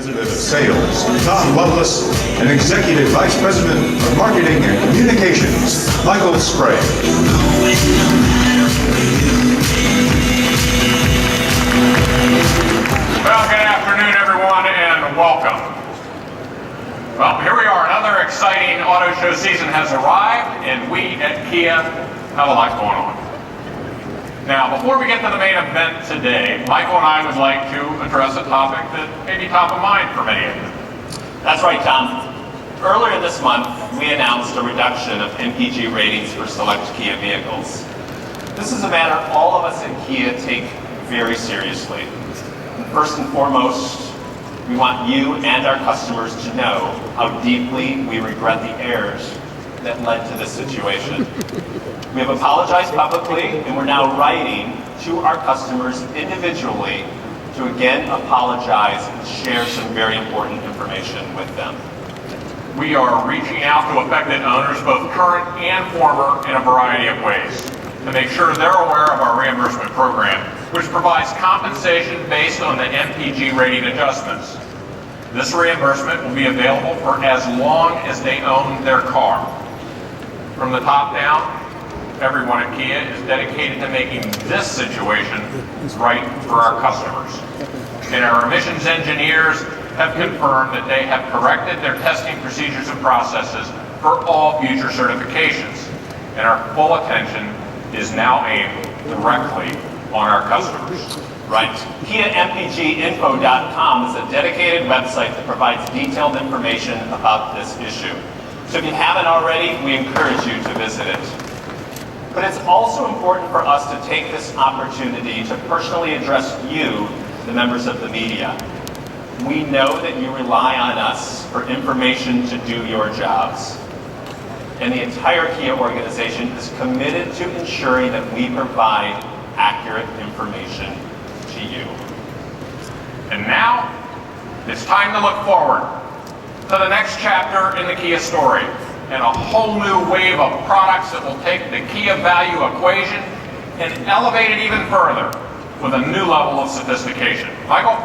President of Sales, Tom Lovelace, and Executive Vice President of Marketing and Communications, Michael Sprague. Well, good afternoon, everyone, and welcome. Well, here we are. Another exciting auto show season has arrived, and we at Kia have a lot going on. Now, before we get to the main event today, Michael and I would like to address a topic that may be top of mind for many of you. That's right, Tom. Earlier this month, we announced a reduction of MPG ratings for select Kia vehicles. This is a matter all of us at Kia take very seriously. First and foremost, we want you and our customers to know how deeply we regret the errors that led to this situation. We have apologized publicly, and we're now writing to our customers individually to again apologize and share some very important information with them. We are reaching out to affected owners, both current and former, in a variety of ways to make sure they're aware of our reimbursement program, which provides compensation based on the MPG rating adjustments. This reimbursement will be available for as long as they own their car. From the top down, everyone at Kia is dedicated to making this situation right for our customers. And our emissions engineers have confirmed that they have corrected their testing procedures and processes for all future certifications. And our full attention is now aimed directly on our customers. Right. KiaMPGinfo.com is a dedicated website that provides detailed information about this issue. So if you haven't already, we encourage you to visit it. But it's also important for us to take this opportunity to personally address you, the members of the media. We know that you rely on us for information to do your jobs. And the entire Kia organization is committed to ensuring that we provide accurate information to you. And now, it's time to look forward to the next chapter in the Kia story, and a whole new wave of products that will take the Kia value equation and elevate it even further with a new level of sophistication. Michael,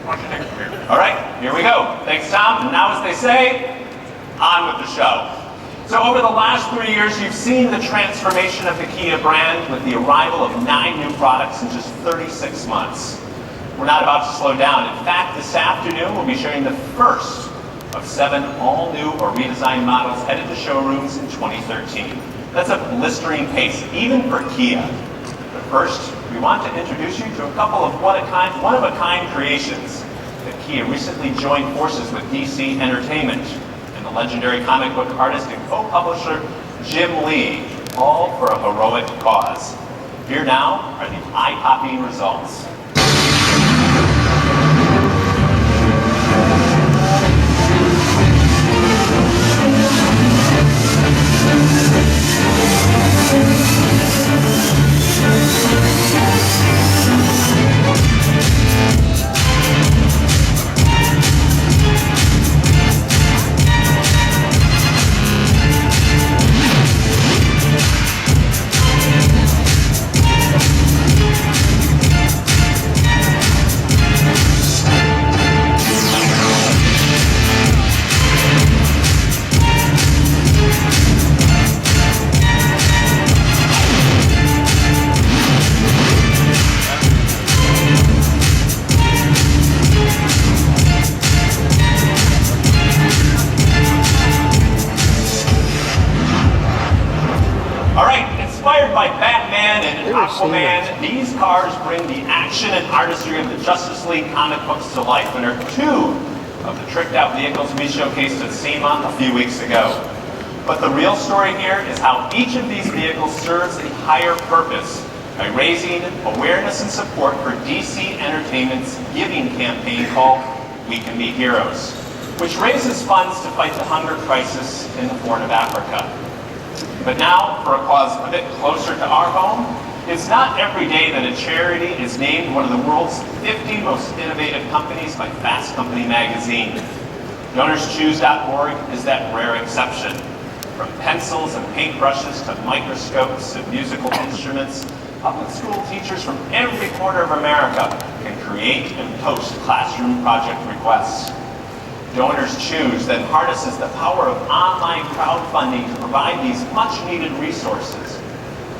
why don't you take it from here? All right, here we go. Thanks, Tom. And now, as they say, on with the show. So over the last 3 years, you've seen the transformation of the Kia brand with the arrival of 9 new products in just 36 months. We're not about to slow down. In fact, this afternoon, we'll be sharing the first of 7 all-new or redesigned models headed to showrooms in 2013. That's a blistering pace, even for Kia. But first, we want to introduce you to a couple of one-of-a-kind creations. That Kia recently joined forces with DC Entertainment and the legendary comic book artist and co-publisher Jim Lee, all for a heroic cause. Here now are the eye-popping results. Inspired by Batman and Aquaman, these cars bring the action and artistry of the Justice League comic books to life and are 2 of the tricked-out vehicles we showcased at SEMA a few weeks ago. But the real story here is how each of these vehicles serves a higher purpose by raising awareness and support for DC Entertainment's giving campaign called We Can Be Heroes, which raises funds to fight the hunger crisis in the Horn of Africa. But now, for a cause a bit closer to our home, it's not every day that a charity is named one of the world's 50 most innovative companies by Fast Company magazine. DonorsChoose.org is that rare exception. From pencils and paintbrushes to microscopes and musical instruments, public school teachers from every corner of America can create and post classroom project requests. Donors Choose then harnesses the power of online crowdfunding to provide these much-needed resources.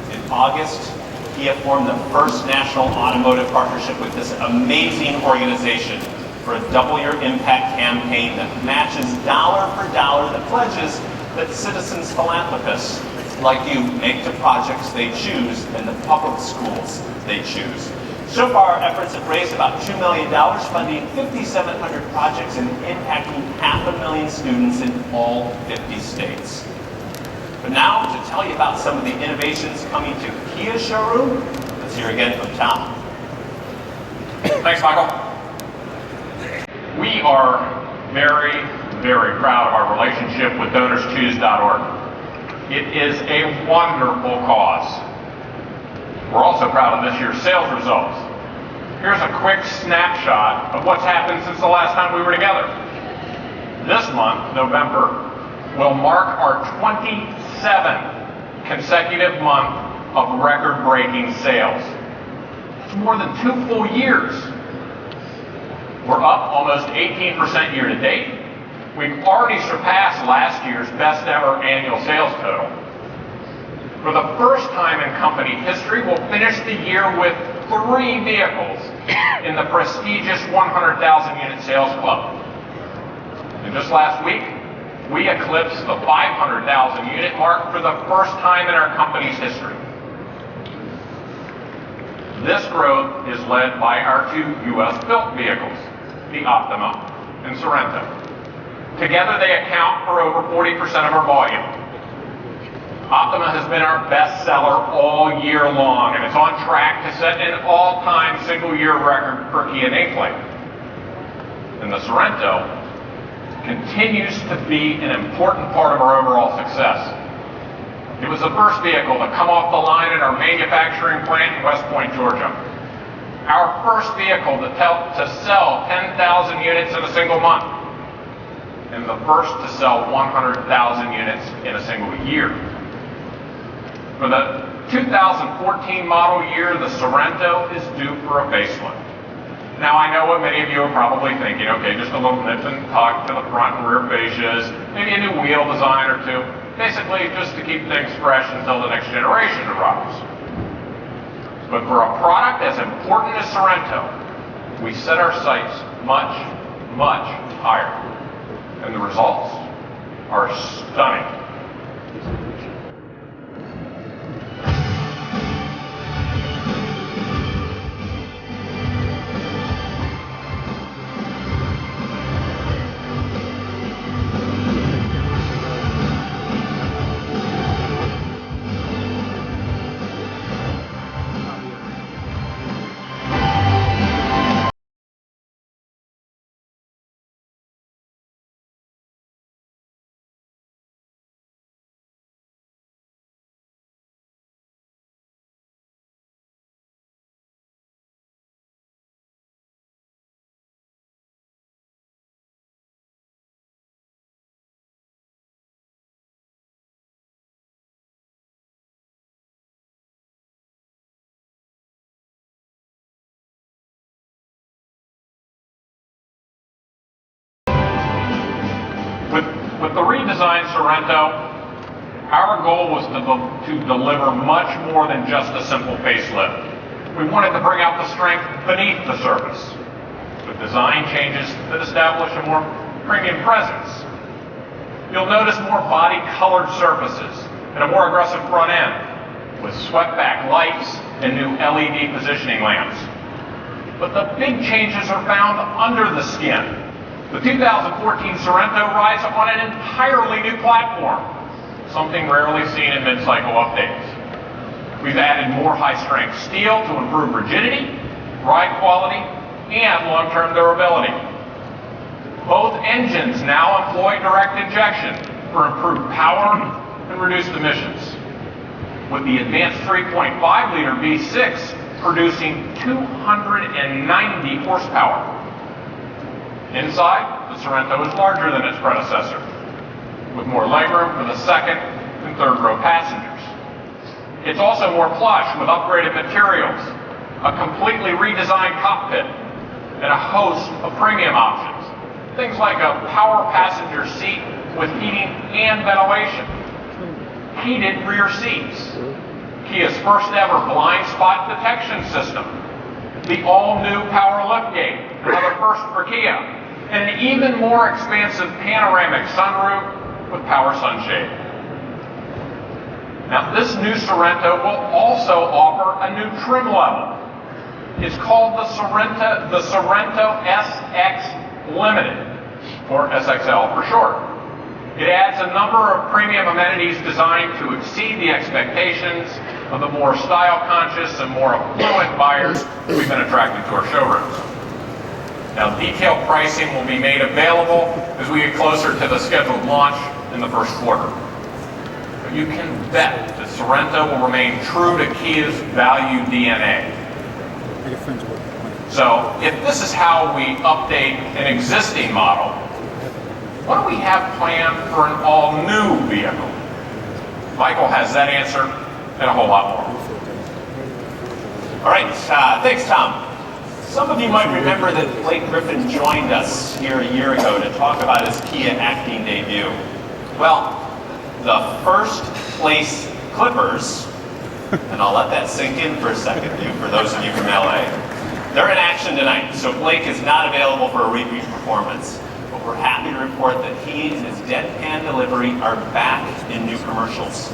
In August, Kia formed the first national automotive partnership with this amazing organization for a Double Your Impact campaign that matches dollar for dollar the pledges that citizens philanthropists like you make to projects they choose and the public schools they choose. So far, our efforts have raised about $2 million, funding 5,700 projects and impacting 500,000 students in all 50 states. But now, to tell you about some of the innovations coming to Kia showroom, let's hear again from Tom. Thanks, Michael. We are very, very proud of our relationship with DonorsChoose.org. It is a wonderful cause. We're also proud of this year's sales results. Here's a quick snapshot of what's happened since the last time we were together. This month, November, will mark our 27th consecutive month of record-breaking sales. It's more than 2 full years. We're up almost 18% year to date. We've already surpassed last year's best ever annual sales total. For the first time in company history, we'll finish the year with 3 vehicles in the prestigious 100,000 unit sales club. And just last week, we eclipsed the 500,000 unit mark for the first time in our company's history. This growth is led by our 2 U.S. built vehicles, the Optima and Sorento. Together they account for over 40% of our volume. Optima has been our best seller all year long, and it's on track to set an all-time single-year record for Kia nameplate. And the Sorento continues to be an important part of our overall success. It was the first vehicle to come off the line at our manufacturing plant in West Point, Georgia. Our first vehicle to sell 10,000 units in a single month, and the first to sell 100,000 units in a single year. For the 2014 model year, the Sorento is due for a facelift. Now, I know what many of you are probably thinking, okay, just a little nip and tuck to the front and rear fascias, maybe a new wheel design or two, basically just to keep things fresh until the next generation arrives. But for a product as important as Sorento, we set our sights much, much higher. And the results are stunning. With the redesigned Sorento, our goal was to deliver much more than just a simple facelift. We wanted to bring out the strength beneath the surface, with design changes that establish a more premium presence. You'll notice more body-colored surfaces and a more aggressive front end, with swept-back lights and new LED positioning lamps. But the big changes are found under the skin. The 2014 Sorento rides on an entirely new platform, something rarely seen in mid-cycle updates. We've added more high-strength steel to improve rigidity, ride quality, and long-term durability. Both engines now employ direct injection for improved power and reduced emissions, with the advanced 3.5-liter V6 producing 290 horsepower. Inside, the Sorento is larger than its predecessor, with more legroom for the second and third row passengers. It's also more plush with upgraded materials, a completely redesigned cockpit, and a host of premium options. Things like a power passenger seat with heating and ventilation, heated rear seats, Kia's first ever blind spot detection system, the all-new power liftgate, another first for Kia, and an even more expansive panoramic sunroof with power sunshade. Now, this new Sorento will also offer a new trim level. It's called the Sorento SX Limited, or SXL for short. It adds a number of premium amenities designed to exceed the expectations of the more style-conscious and more affluent buyers we've been attracting to our showrooms. Now, detailed pricing will be made available as we get closer to the scheduled launch in the first quarter. But you can bet that Sorento will remain true to Kia's value DNA. So, if this is how we update an existing model, what do we have planned for an all-new vehicle? Michael has that answer and a whole lot more. All right, thanks, Tom. Some of you might remember that Blake Griffin joined us here a year ago to talk about his Kia acting debut. Well, the first place Clippers, and I'll let that sink in for a second, for those of you from LA, they're in action tonight, so Blake is not available for a repeat performance. But we're happy to report that he and his deadpan delivery are back in new commercials.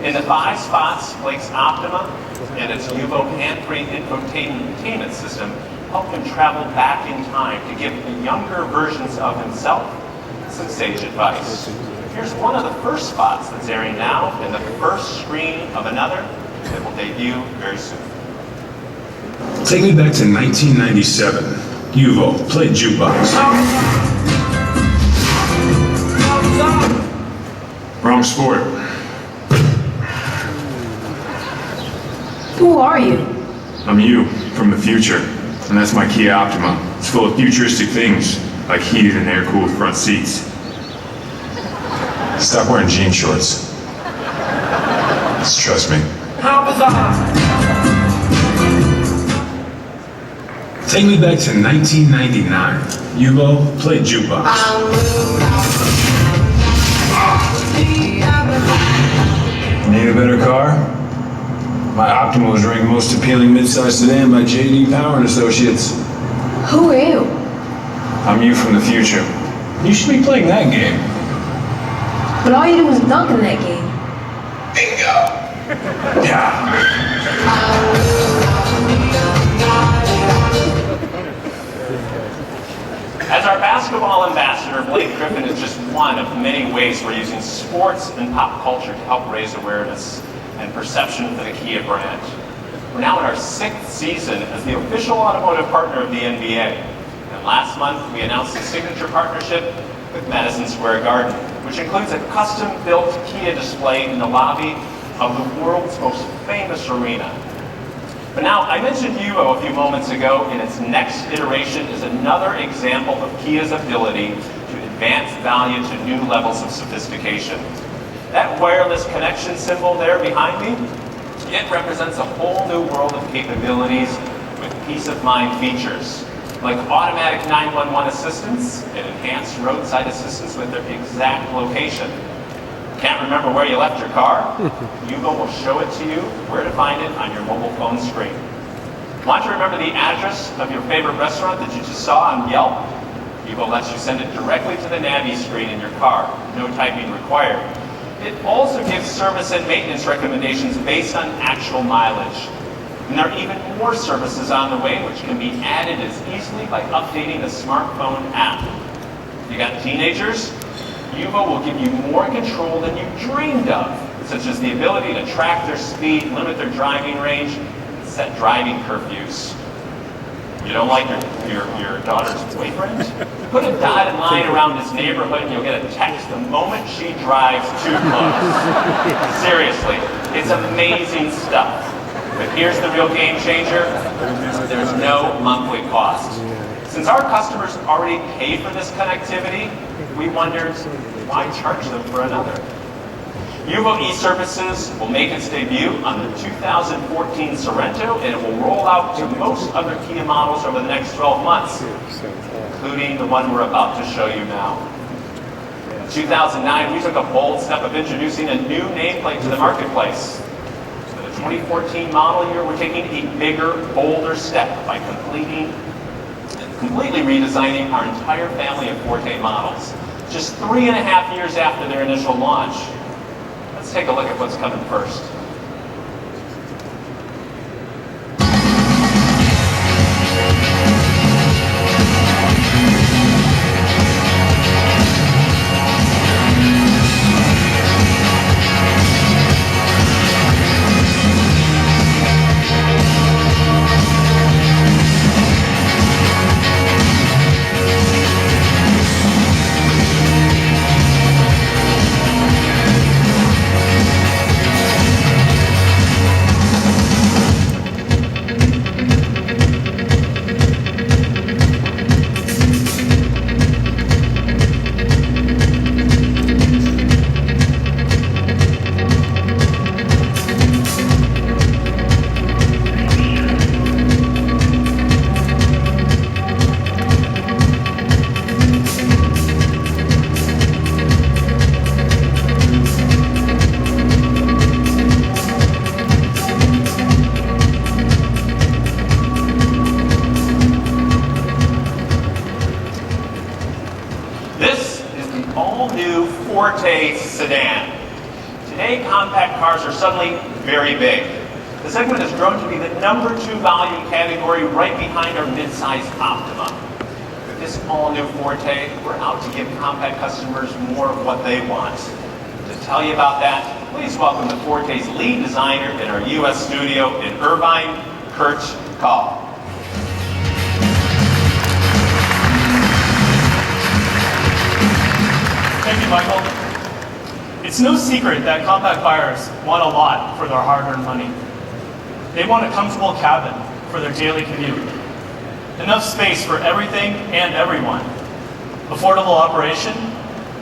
In the 5 spots, Blake's Optima and its Yuvo hand-free infotainment system help him travel back in time to give the younger versions of himself some sage advice. Here's one of the first spots that's airing now and the first screen of another that will debut very soon. Take me back to 1997. Yuvo, play jukebox. Wrong sport. Who are you? I'm you, from the future. And that's my Kia Optima. It's full of futuristic things, like heated and air-cooled front seats. Stop wearing jean shorts. Just trust me. How bizarre! Take me back to 1999. Yuvo, play jukebox. Need a better car? My Optima was ranked most appealing midsize sedan by J.D. Power and Associates. Who are you? I'm you from the future. You should be playing that game. But all you did was dunk in that game. Bingo. Yeah. As our basketball ambassador, Blake Griffin is just one of many ways we're using sports and pop culture to help raise awareness and perception for the Kia brand. We're now in our 6th season as the official automotive partner of the NBA. And last month, we announced a signature partnership with Madison Square Garden, which includes a custom-built Kia display in the lobby of the world's most famous arena. But now, I mentioned Yuvo a few moments ago, and its next iteration is another example of Kia's ability to advance value to new levels of sophistication. That wireless connection symbol there behind me, it represents a whole new world of capabilities with peace of mind features, like automatic 911 assistance and enhanced roadside assistance with their exact location. Can't remember where you left your car? Yuvo will show it to you where to find it on your mobile phone screen. Want to remember the address of your favorite restaurant that you just saw on Yelp? Yuvo lets you send it directly to the Navi screen in your car, no typing required. It also gives service and maintenance recommendations based on actual mileage. And there are even more services on the way which can be added as easily by updating the smartphone app. You got teenagers? Yuvo will give you more control than you dreamed of, such as the ability to track their speed, limit their driving range, and set driving curfews. You don't like your daughter's boyfriend? Put a dotted line around his neighborhood and you'll get a text the moment she drives too close. Seriously, it's amazing stuff. But here's the real game changer. There's no monthly cost. Since our customers already pay for this connectivity, we wondered, why charge them for another? Yuvo e-Services will make its debut on the 2014 Sorento, and it will roll out to most other Kia models over the next 12 months, including the one we're about to show you now. In 2009, we took a bold step of introducing a new nameplate to the marketplace. For the 2014 model year, we're taking a bigger, bolder step by completely redesigning our entire family of Forte models. Just 3.5 years after their initial launch. Let's take a look at what's coming first. Forte sedan. Today, compact cars are suddenly very big. The segment has grown to be the #2 volume category, right behind our mid-size Optima. With this all-new Forte, we're out to give compact customers more of what they want. To tell you about that, please welcome the Forte's lead designer in our U.S. studio in Irvine, Kurt Kahl. Thank you, Michael. It's no secret that compact buyers want a lot for their hard-earned money. They want a comfortable cabin for their daily commute, enough space for everything and everyone, affordable operation,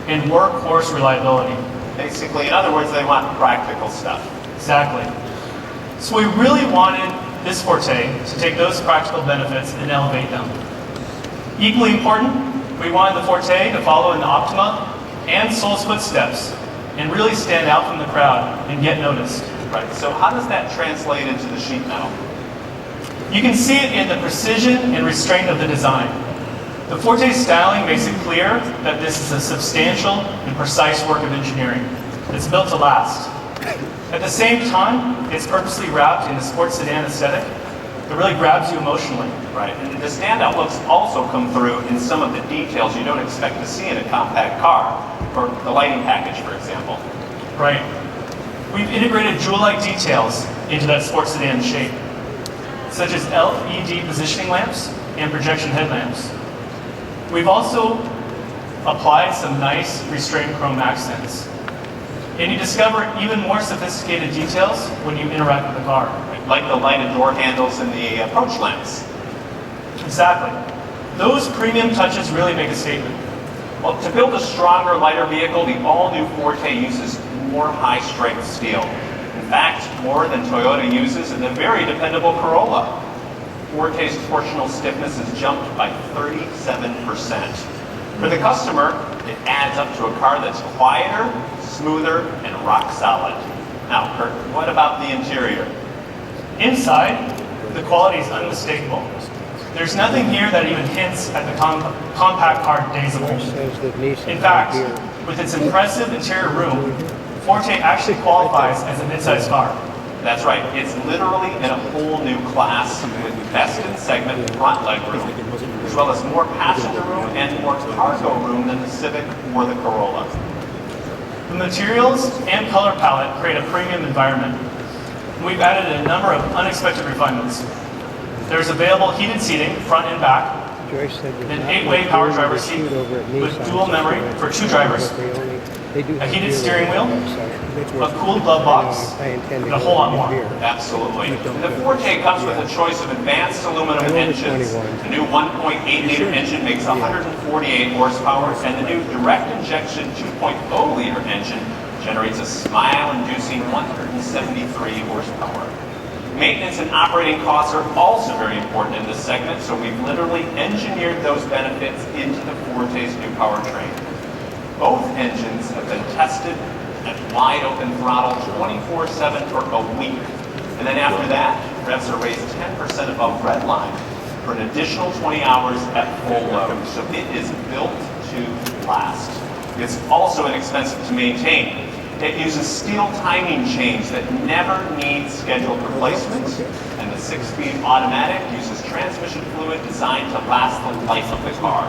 and workhorse reliability. Basically, in other words, they want practical stuff. Exactly. So we really wanted this Forte to take those practical benefits and elevate them. Equally important, we wanted the Forte to follow in the Optima and Soul's footsteps and really stand out from the crowd and get noticed. Right, so how does that translate into the sheet metal? You can see it in the precision and restraint of the design. The Forte's styling makes it clear that this is a substantial and precise work of engineering. It's built to last. At the same time, it's purposely wrapped in a sports sedan aesthetic that really grabs you emotionally. Right, and the standout looks also come through in some of the details you don't expect to see in a compact car, or the lighting package, for example. Right. We've integrated jewel-like details into that sports sedan shape, such as LED positioning lamps and projection headlamps. We've also applied some nice restrained chrome accents. And you discover even more sophisticated details when you interact with the car. Like the lighted door handles and the approach lamps. Exactly. Those premium touches really make a statement. Well, to build a stronger, lighter vehicle, the all-new Forte uses more high-strength steel. In fact, more than Toyota uses in the very dependable Corolla. Forte's torsional stiffness has jumped by 37%. For the customer, it adds up to a car that's quieter, smoother, and rock solid. Now, Kurt, what about the interior? Inside, the quality is unmistakable. There's nothing here that even hints at the compact car days of old. In fact, with its impressive interior room, Forte actually qualifies as a midsize car. That's right, it's literally in a whole new class with best-in-segment front legroom, as well as more passenger room and more cargo room than the Civic or the Corolla. The materials and color palette create a premium environment. We've added a number of unexpected refinements. There's available heated seating, front and back, an 8-way power driver seat with dual memory for 2 drivers, a heated steering wheel, a cooled glove box, and a whole lot more. Absolutely. And the Forte comes with a choice of advanced aluminum engines. The new 1.8-liter engine makes 148 horsepower, and the new direct injection 2.0-liter engine generates a smile-inducing 173 horsepower. Maintenance and operating costs are also very important in this segment, so we've literally engineered those benefits into the Forte's new powertrain. Both engines have been tested at wide open throttle 24/7 for a week. And then after that, revs are raised 10% above red line for an additional 20 hours at full load. So it is built to last. It's also inexpensive to maintain. It uses steel timing chains that never need scheduled replacement, and the 6-speed automatic uses transmission fluid designed to last the life of the car.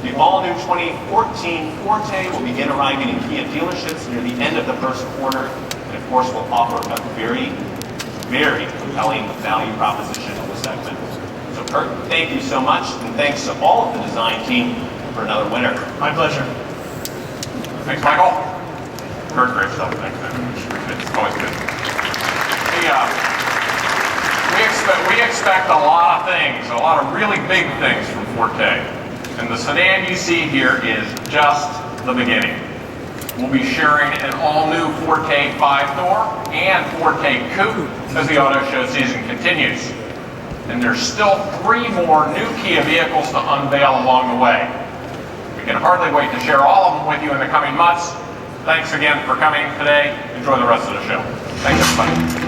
The all-new 2014 Forte will begin arriving in Kia dealerships near the end of the first quarter, and of course will offer a very, very compelling value proposition in the segment. So Kurt, thank you so much, and thanks to all of the design team for another winner. My pleasure. Thanks, Michael. Kurt, great stuff. Thanks, man. It's always good. We expect a lot of things, a lot of really big things from Forte. And the sedan you see here is just the beginning. We'll be sharing an all-new Forte 5-door and Forte Coupe as the auto show season continues. And there's still 3 more new Kia vehicles to unveil along the way. We can hardly wait to share all of them with you in the coming months. Thanks again for coming today. Enjoy the rest of the show. Thanks, everybody.